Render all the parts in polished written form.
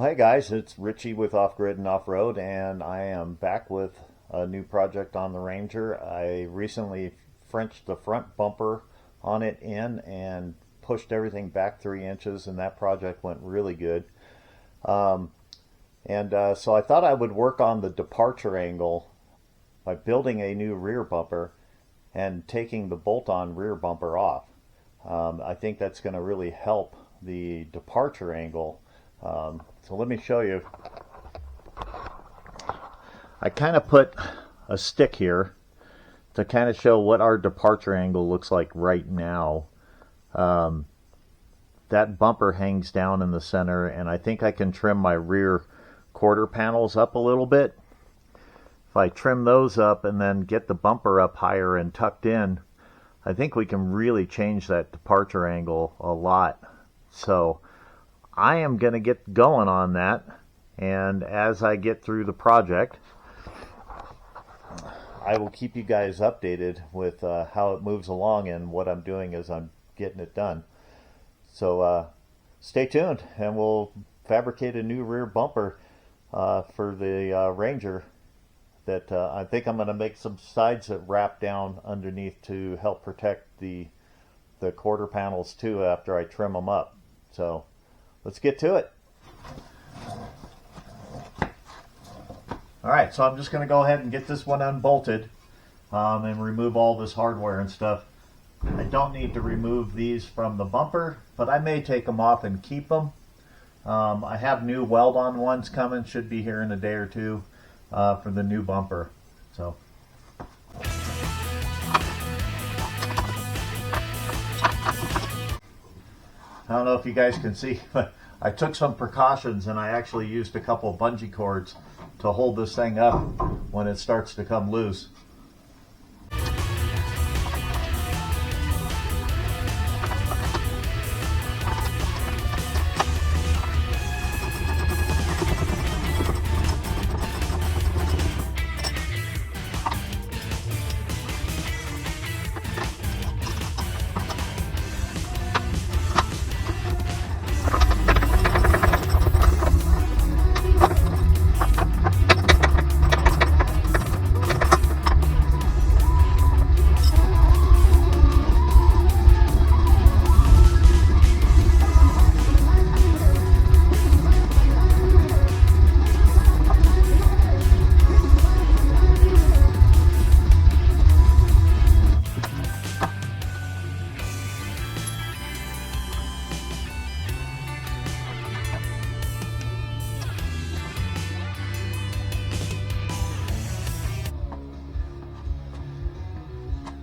Well, hey guys, it's Richie with Off Grid and Off Road, and I am back with a new project on the Ranger. I recently Frenched the front bumper on it in and pushed everything back 3 inches, and that project went really good. So I thought I would work on the departure angle by building a new rear bumper and taking the bolt-on rear bumper off. I think that's going to really help the departure angle. So let me show you. I kind of put a stick here to kind of show what our departure angle looks like right now. That bumper hangs down in the center, and I think I can trim my rear quarter panels up a little bit. If I trim those up and then get the bumper up higher and tucked in, I think we can really change that departure angle a lot. So I am going to get going on that, and as I get through the project, I will keep you guys updated with how it moves along and what I'm doing as I'm getting it done. So stay tuned, and we'll fabricate a new rear bumper for the Ranger that I think I'm going to make some sides that wrap down underneath to help protect the quarter panels too after I trim them up. So let's get to it. Alright, so I'm just going to go ahead and get this one unbolted and remove all this hardware and stuff. I don't need to remove these from the bumper, but I may take them off and keep them. I have new weld-on ones coming, should be here in a day or two for the new bumper. So I don't know if you guys can see, but I took some precautions and I actually used a couple of bungee cords to hold this thing up when it starts to come loose.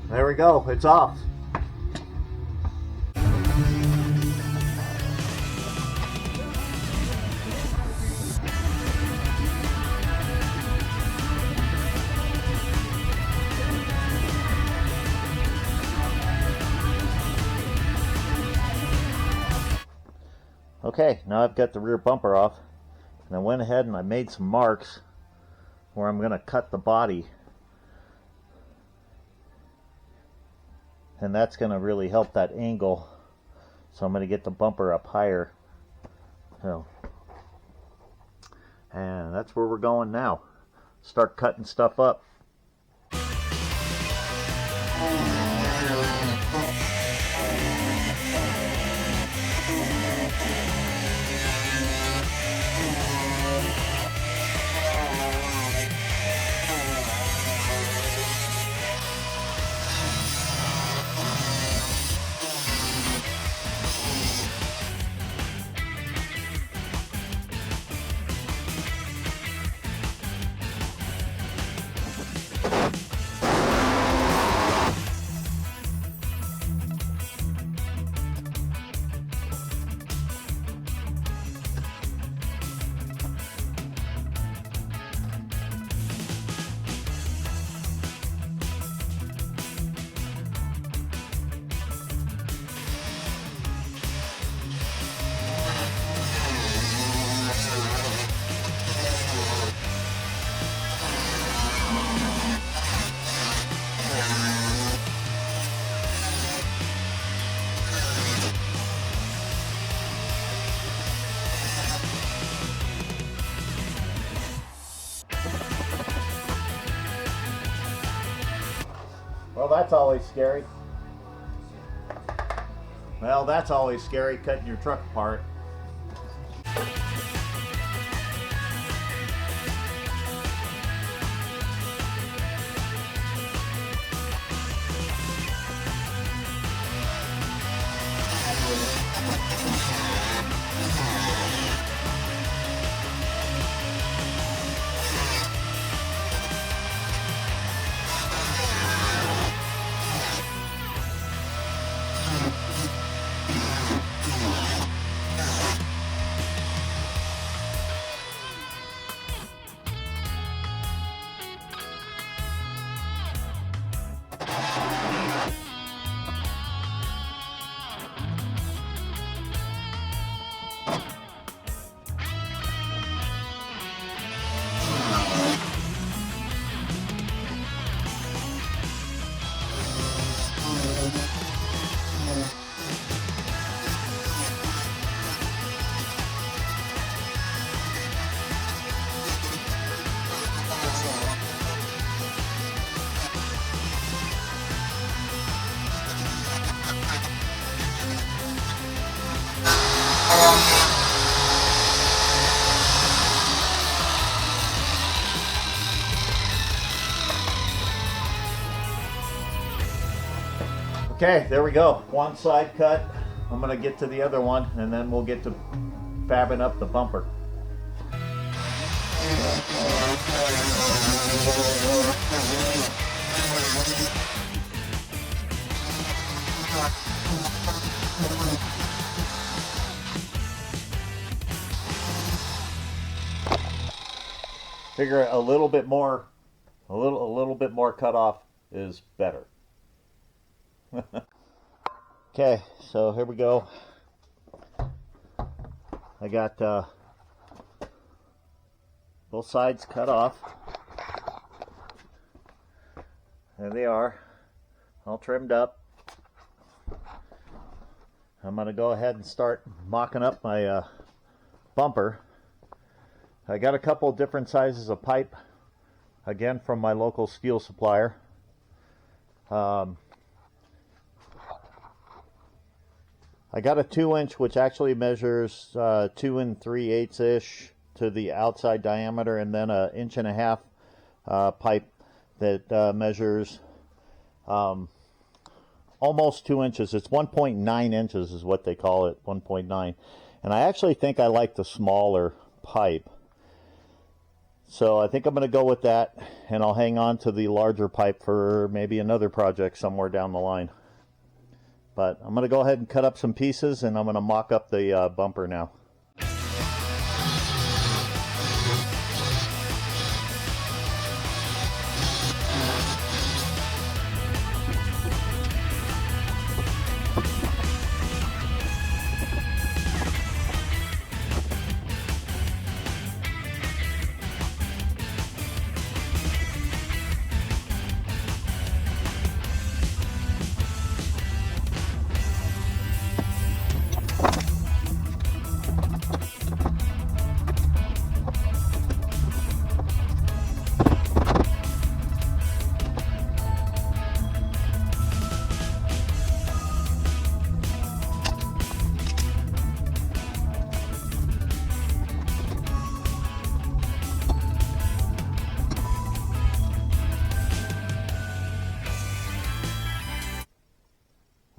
There we go, it's off. Okay, now I've got the rear bumper off, and I went ahead and I made some marks where I'm going to cut the body. And that's going to really help that angle. So I'm going to get the bumper up higher. So, and that's where we're going now. Start cutting stuff up. Well, that's always scary. Well, that's always scary, cutting your truck apart. Okay, there we go. One side cut. I'm going to get to the other one, and then we'll get to fabbing up the bumper. Figure a little bit more cut off is better. Okay, so here we go. I got both sides cut off. There they are, all trimmed up. I'm going to go ahead and start mocking up my bumper. I got a couple different sizes of pipe, again from my local steel supplier. I got a 2-inch, which actually measures 2 3/8 to the outside diameter, and then an 1.5 inch pipe that measures almost 2 inches. It's 1.9 inches is what they call it, 1.9. And I actually think I like the smaller pipe. So I think I'm going to go with that, and I'll hang on to the larger pipe for maybe another project somewhere down the line. But I'm going to go ahead and cut up some pieces, and I'm going to mock up the bumper now.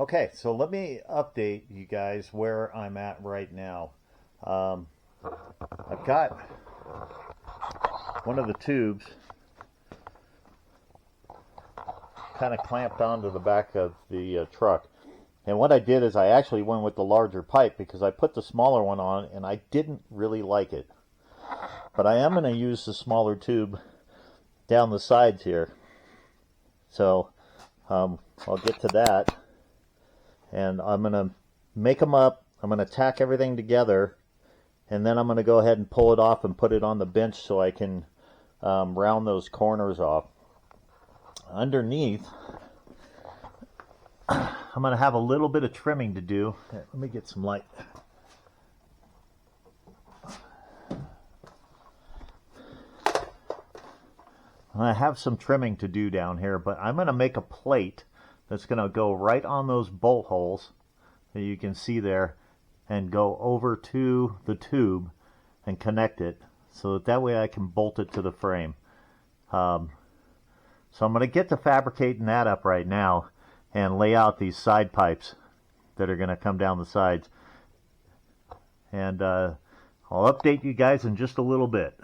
Okay, so let me update you guys where I'm at right now. I've got one of the tubes kind of clamped onto the back of the truck. And what I did is I actually went with the larger pipe because I put the smaller one on and I didn't really like it. But I am going to use the smaller tube down the sides here. So I'll get to that. And I'm going to make them up. I'm going to tack everything together. And then I'm going to go ahead and pull it off and put it on the bench so I can round those corners off. Underneath, I'm going to have a little bit of trimming to do. Let me get some light. I have some trimming to do down here, but I'm going to make a plate that's going to go right on those bolt holes that you can see there and go over to the tube and connect it so that way I can bolt it to the frame. So I'm going to get to fabricating that up right now and lay out these side pipes that are going to come down the sides. And I'll update you guys in just a little bit.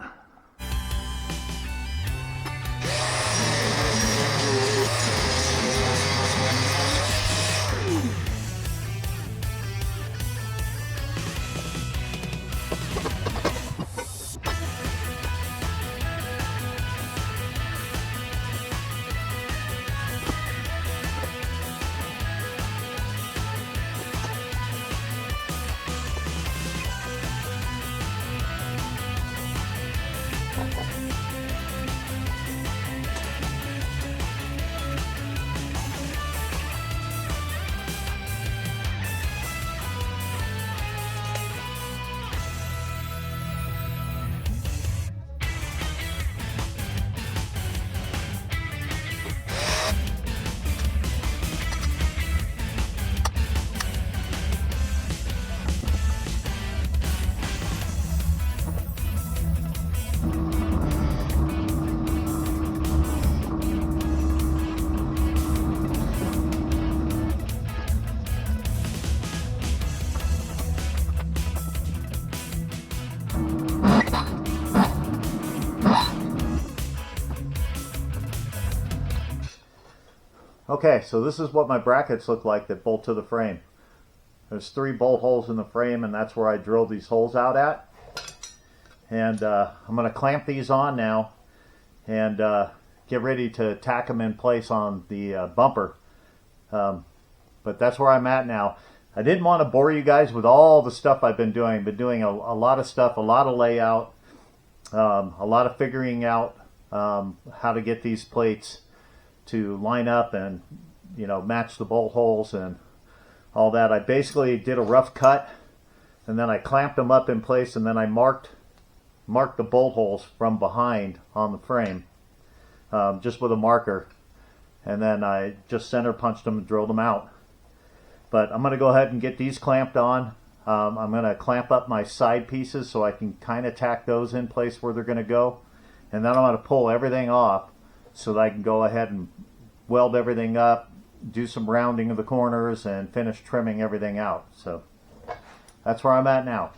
Okay, so this is what my brackets look like that bolt to the frame. There's 3 bolt holes in the frame, and that's where I drilled these holes out at. And I'm going to clamp these on now and get ready to tack them in place on the bumper. But that's where I'm at now. I didn't want to bore you guys with all the stuff I've been doing. I've been doing a lot of stuff, a lot of layout, a lot of figuring out how to get these plates to line up and, you know, match the bolt holes and all that. I basically did a rough cut and then I clamped them up in place, and then I marked the bolt holes from behind on the frame just with a marker, and then I just center punched them and drilled them out. But I'm going to go ahead and get these clamped on. I'm going to clamp up my side pieces so I can kind of tack those in place where they're going to go, and then I'm going to pull everything off so that I can go ahead and weld everything up, do some rounding of the corners, and finish trimming everything out. So that's where I'm at now.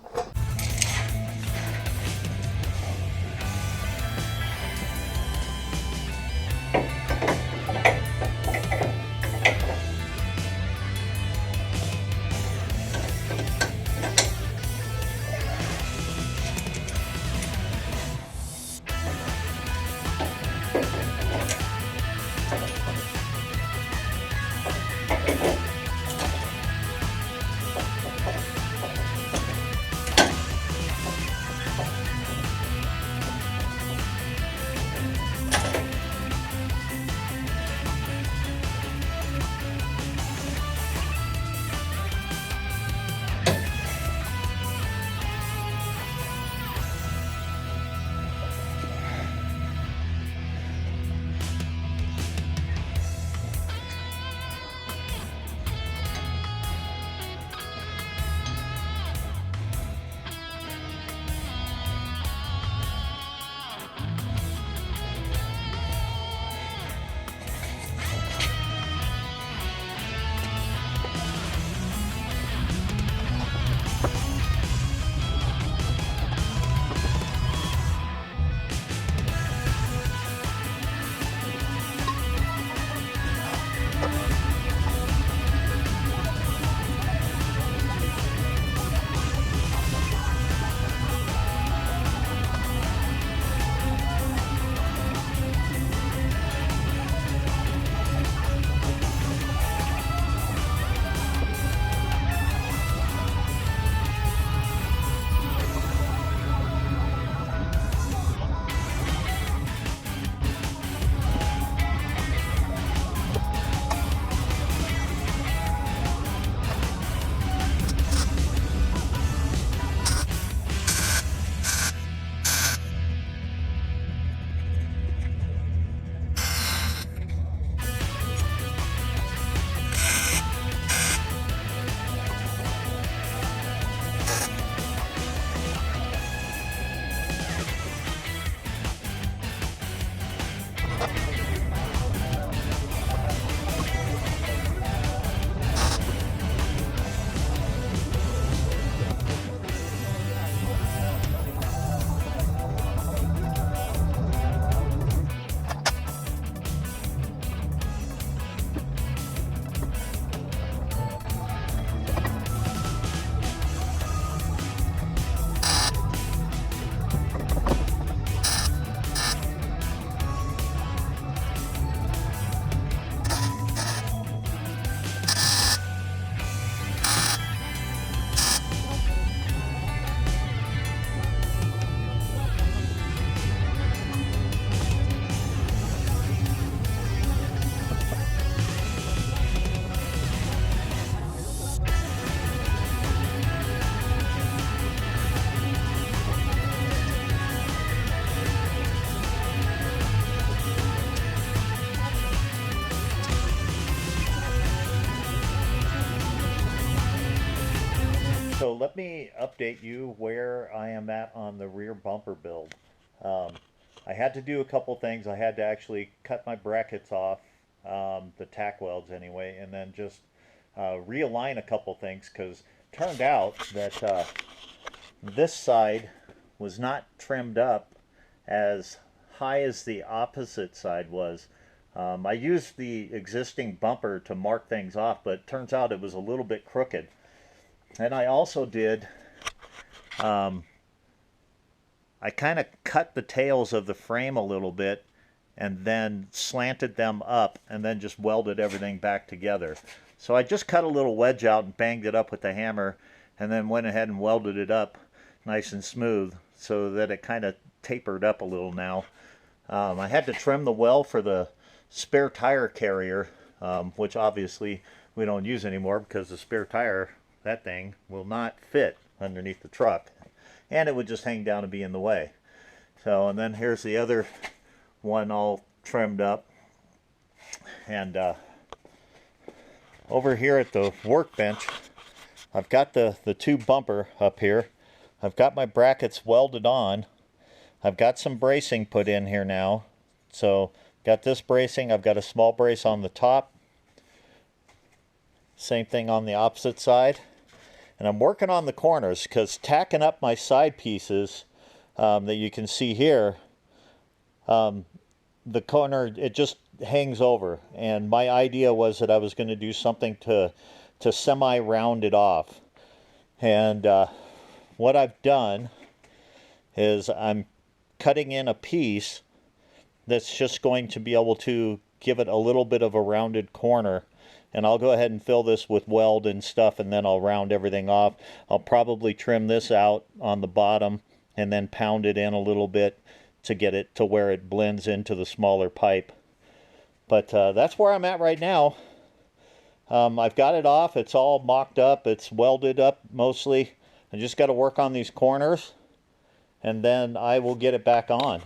let me update you where I am at on the rear bumper build. Um, I had to do a couple things. I had to actually cut my brackets off, the tack welds anyway, and then just realign a couple things because turned out that this side was not trimmed up as high as the opposite side was. I used the existing bumper to mark things off, but it turns out it was a little bit crooked. And I also did, I kind of cut the tails of the frame a little bit and then slanted them up and then just welded everything back together. So I just cut a little wedge out and banged it up with the hammer and then went ahead and welded it up nice and smooth so that it kind of tapered up a little now. I had to trim the well for the spare tire carrier, which obviously we don't use anymore because the spare tire, that thing, will not fit underneath the truck. And it would just hang down and be in the way. So, and then here's the other one all trimmed up. And over here at the workbench, I've got the two bumper up here. I've got my brackets welded on. I've got some bracing put in here now. So, got this bracing. I've got a small brace on the top. Same thing on the opposite side. And I'm working on the corners because tacking up my side pieces that you can see here, the corner, it just hangs over. And my idea was that I was going to do something to semi-round it off. And what I've done is I'm cutting in a piece that's just going to be able to give it a little bit of a rounded corner. And I'll go ahead and fill this with weld and stuff, and then I'll round everything off. I'll probably trim this out on the bottom and then pound it in a little bit to get it to where it blends into the smaller pipe. But that's where I'm at right now. I've got it off. It's all mocked up. It's welded up mostly. I just got to work on these corners, and then I will get it back on.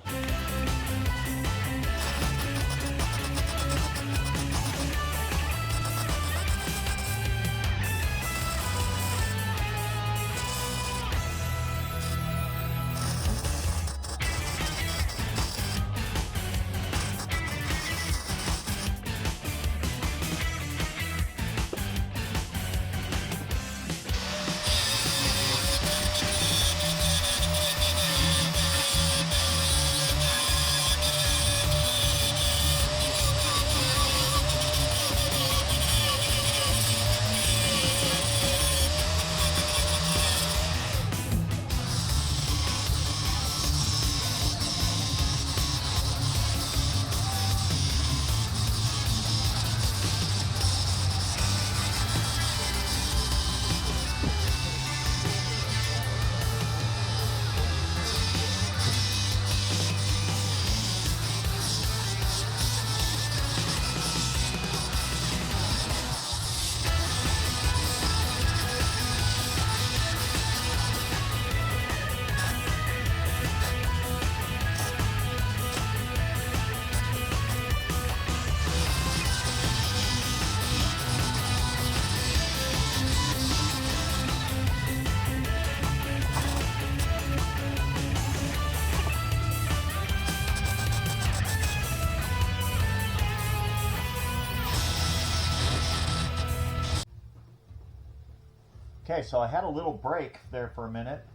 Okay, so I had a little break there for a minute.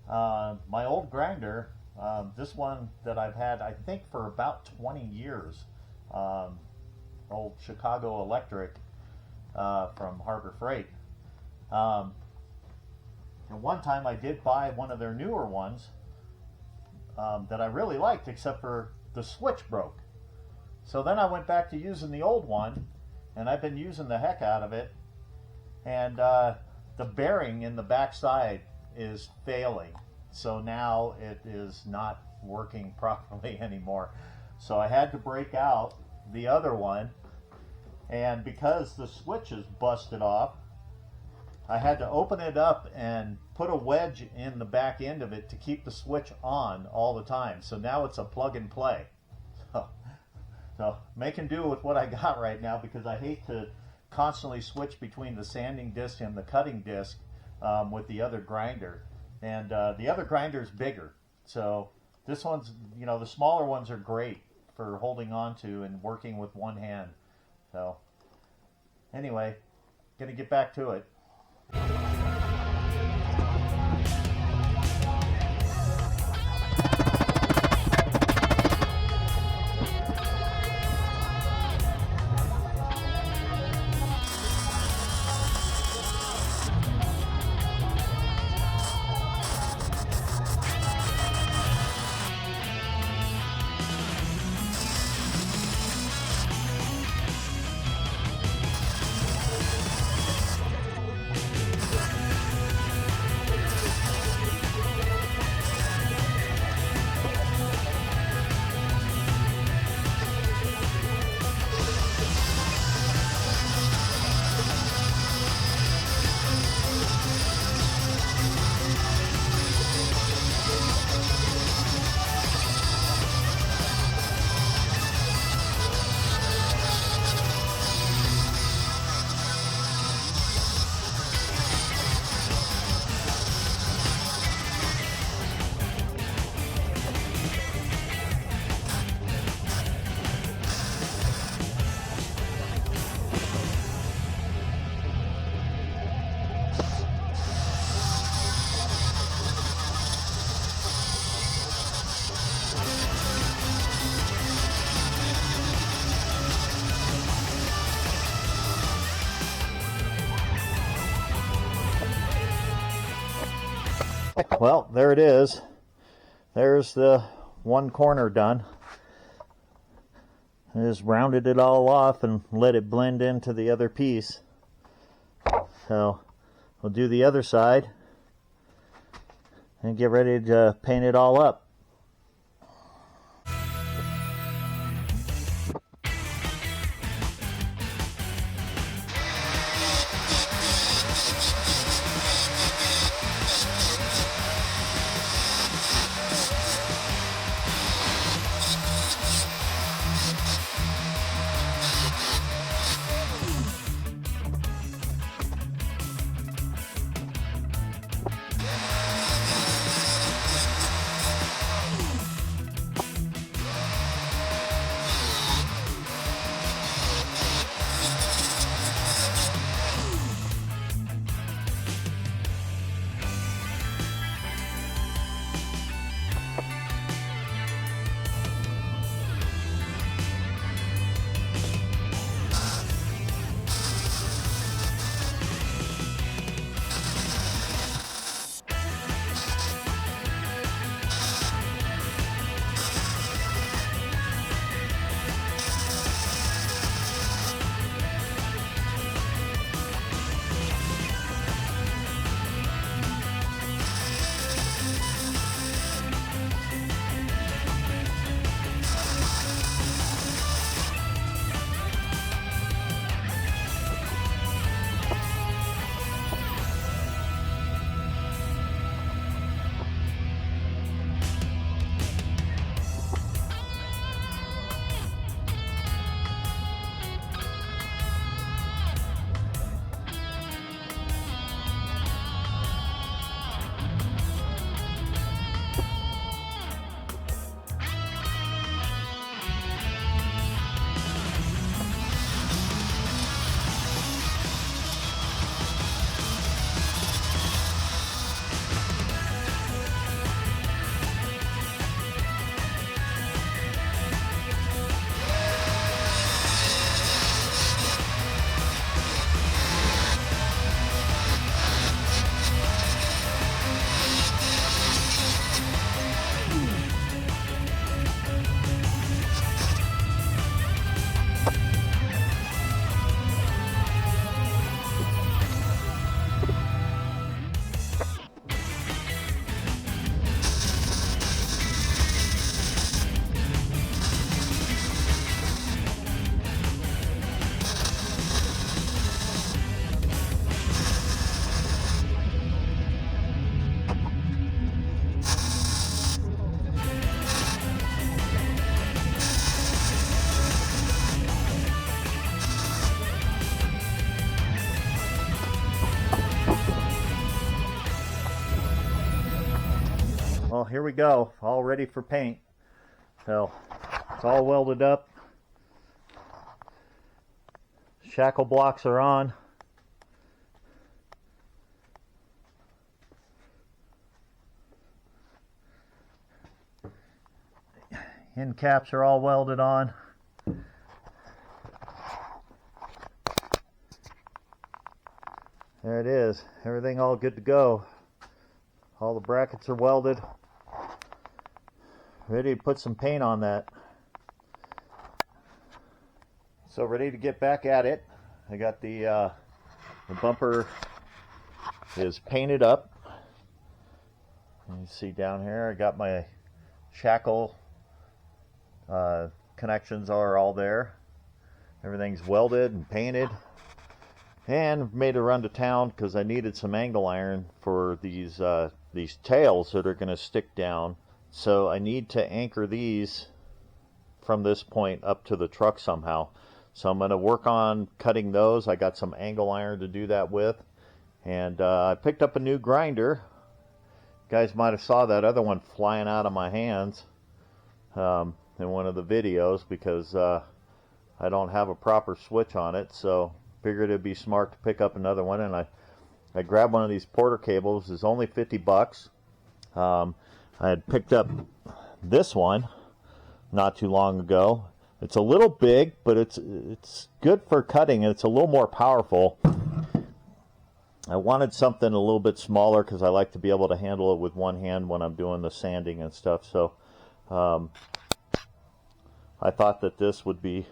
My old grinder, this one that I've had, I think, for about 20 years, old Chicago Electric from Harbor Freight. And one time I did buy one of their newer ones that I really liked, except for the switch broke. So then I went back to using the old one, and I've been using the heck out of it. And the bearing in the back side is failing. So now it is not working properly anymore. So I had to break out the other one. And because the switch is busted off, I had to open it up and put a wedge in the back end of it to keep the switch on all the time. So now it's a plug and play. So making do with what I got right now, because I hate to constantly switch between the sanding disc and the cutting disc with the other grinder, and the other grinder is bigger. So this one's, the smaller ones are great for holding on to and working with one hand. So anyway, gonna get back to it. Well, there it is. There's the one corner done. I just rounded it all off and let it blend into the other piece. So we'll do the other side and get ready to paint it all up. Well, here we go, all ready for paint. So it's all welded up. Shackle blocks are on. End caps are all welded on. There it is. Everything all good to go. All the brackets are welded. Ready to put some paint on that. So ready to get back at it. I got the bumper is painted up. You see down here, I got my shackle connections are all there. Everything's welded and painted. And made a run to town because I needed some angle iron for these tails that are going to stick down. So I need to anchor these from this point up to the truck somehow. So I'm going to work on cutting those. I got some angle iron to do that with. And I picked up a new grinder. You guys might have saw that other one flying out of my hands in one of the videos because I don't have a proper switch on it. So figured it'd be smart to pick up another one, and I grabbed one of these Porter cables. It's only 50 bucks. I had picked up this one not too long ago. It's a little big, but it's good for cutting, and it's a little more powerful. I wanted something a little bit smaller because I like to be able to handle it with one hand when I'm doing the sanding and stuff. So I thought that this would be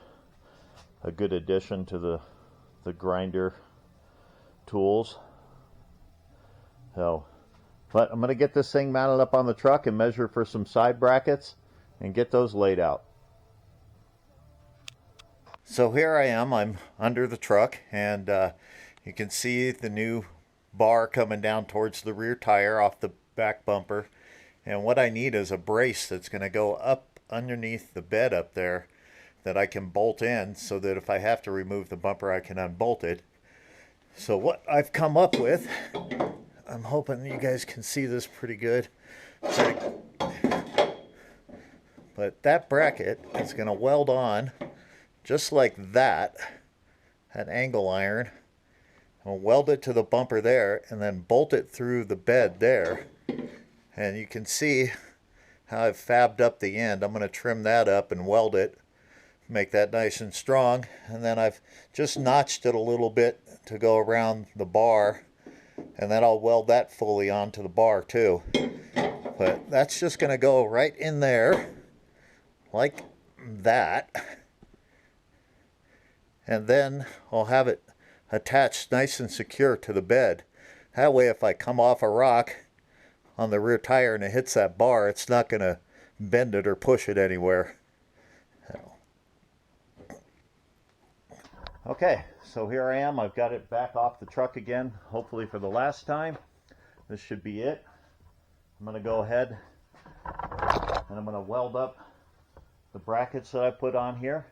a good addition to the grinder tools. So, but I'm going to get this thing mounted up on the truck and measure for some side brackets and get those laid out. So here I am, I'm under the truck, and you can see the new bar coming down towards the rear tire off the back bumper. And what I need is a brace that's going to go up underneath the bed up there that I can bolt in so that if I have to remove the bumper, I can unbolt it. So what I've come up with, I'm hoping you guys can see this pretty good. But that bracket is going to weld on just like that, an angle iron. I'll weld it to the bumper there and then bolt it through the bed there. And you can see how I've fabbed up the end. I'm going to trim that up and weld it, make that nice and strong, and then I've just notched it a little bit to go around the bar, and then I'll weld that fully onto the bar too. But that's just going to go right in there like that, and then I'll have it attached nice and secure to the bed. That way if I come off a rock on the rear tire and it hits that bar, it's not going to bend it or push it anywhere. Okay, so here I am. I've got it back off the truck again, hopefully for the last time. This should be it. I'm going to go ahead and I'm going to weld up the brackets that I put on here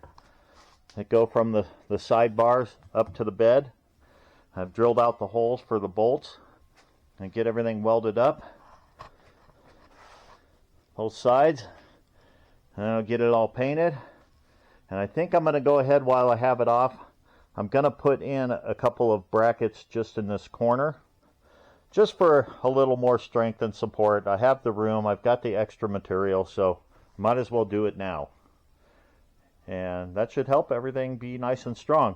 that go from the side bars up to the bed. I've drilled out the holes for the bolts and get everything welded up. Both sides. And I'll get it all painted. And I think I'm going to go ahead while I have it off. I'm going to put in a couple of brackets just in this corner, just for a little more strength and support. I have the room, I've got the extra material, so might as well do it now. And that should help everything be nice and strong.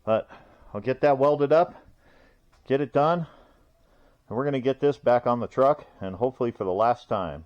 But I'll get that welded up, get it done, and we're going to get this back on the truck, and hopefully for the last time.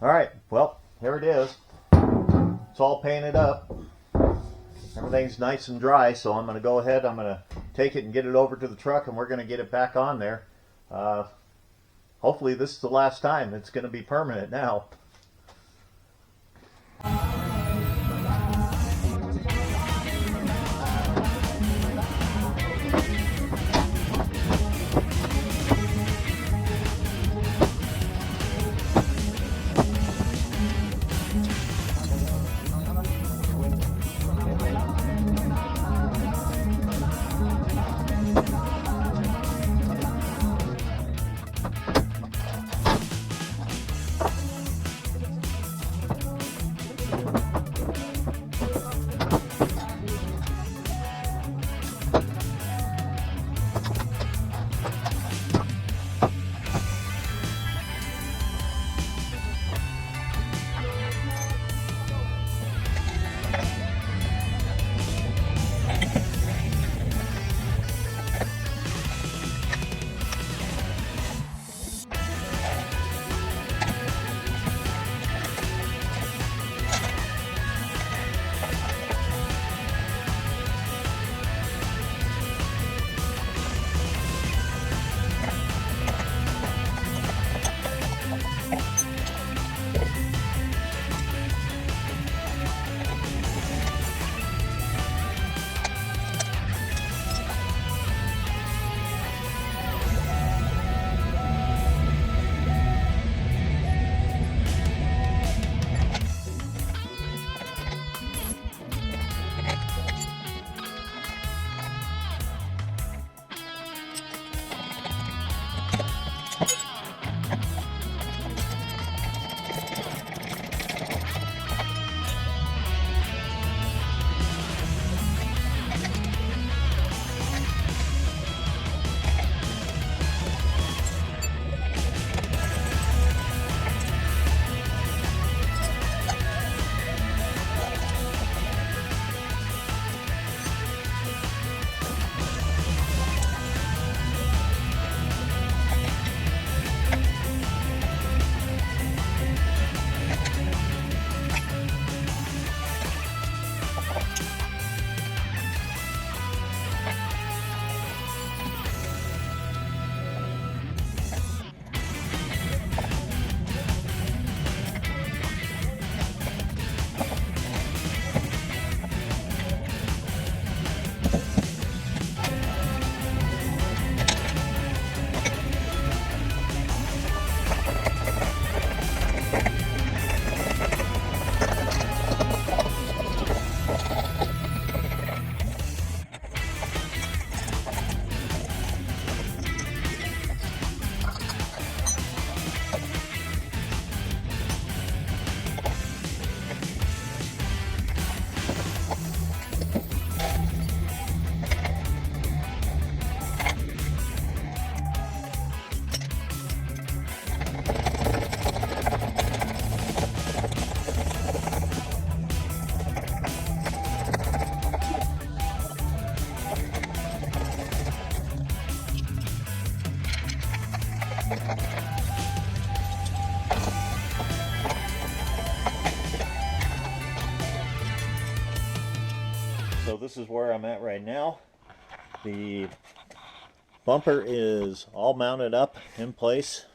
Alright, well, here it is. It's all painted up. Everything's nice and dry, so I'm going to go ahead, I'm going to take it and get it over to the truck, and we're going to get it back on there. Hopefully this is the last time. It's going to be permanent now. So this is where I'm at right now. The bumper is all mounted up in place.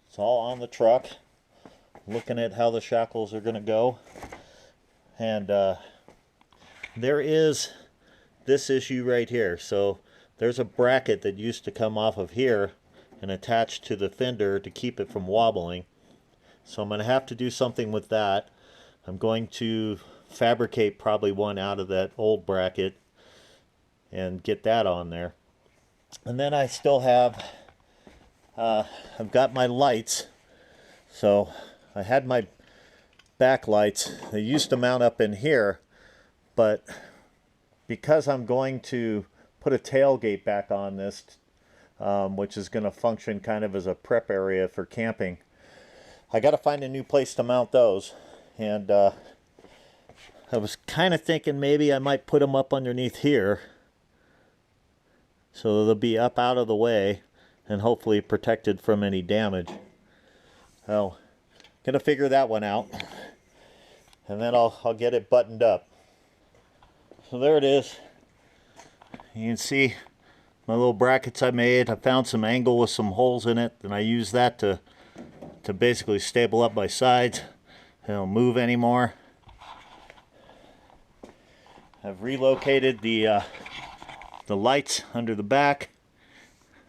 It's all on the truck. Looking at how the shackles are going to go. And there is this issue right here. So there's a bracket that used to come off of here and attach to the fender to keep it from wobbling. So I'm going to have to do something with that. I'm going to fabricate probably one out of that old bracket and get that on there. And then I still have I've got my lights. So I had my back lights. They used to mount up in here, but because I'm going to put a tailgate back on this, which is going to function kind of as a prep area for camping, I got to find a new place to mount those. And I was kind of thinking maybe I might put them up underneath here so they'll be up out of the way and hopefully protected from any damage. Well, gonna figure that one out, and then I'll get it buttoned up. So there it is. You can see my little brackets I made. I found some angle with some holes in it, and I use that to basically stable up my sides. They don't move anymore. I've relocated the lights under the back.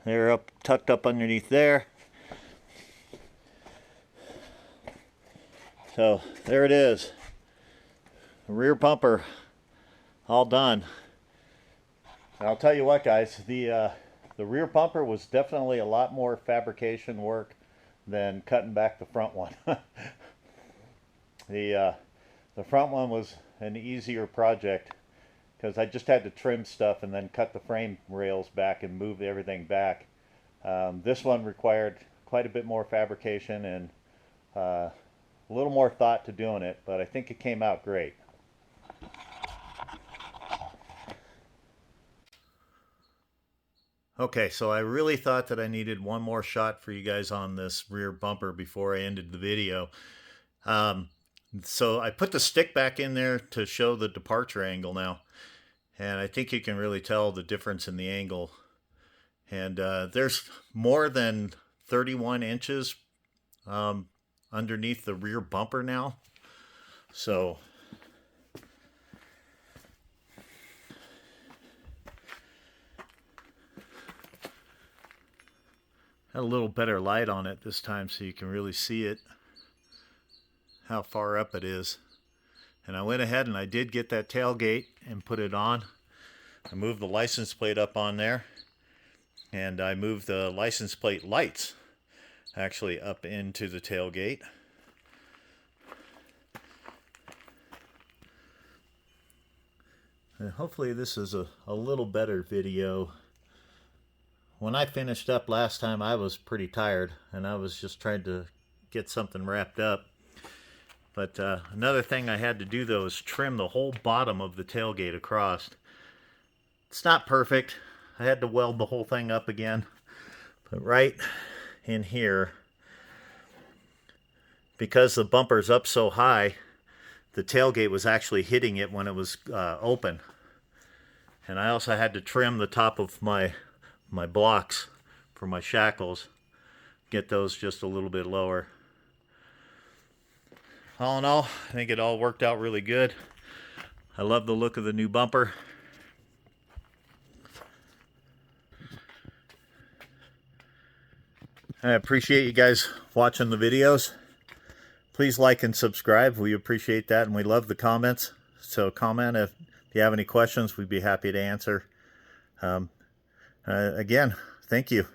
They're up, tucked up underneath there. So there it is. The rear bumper all done. And I'll tell you what, guys, the rear bumper was definitely a lot more fabrication work than cutting back the front one. The front one was an easier project because I just had to trim stuff and then cut the frame rails back and move everything back. This one required quite a bit more fabrication and a little more thought to doing it, but I think it came out great. Okay, so I really thought that I needed one more shot for you guys on this rear bumper before I ended the video. So I put the stick back in there to show the departure angle now. And I think you can really tell the difference in the angle. And there's more than 31 inches underneath the rear bumper now. So had a little better light on it this time so you can really see it, how far up it is. And I went ahead and I did get that tailgate and put it on. I moved the license plate up on there, and I moved the license plate lights actually up into the tailgate. And hopefully this is a little better video. When I finished up last time, I was pretty tired and I was just trying to get something wrapped up. But another thing I had to do though is trim the whole bottom of the tailgate across. It's not perfect. I had to weld the whole thing up again. But right in here, because the bumper's up so high, the tailgate was actually hitting it when it was open. And I also had to trim the top of my blocks for my shackles, get those just a little bit lower. All in all, I think it all worked out really good. I love the look of the new bumper. I appreciate you guys watching the videos. Please like and subscribe. We appreciate that, and we love the comments. So comment if you have any questions. We'd be happy to answer. Again, thank you.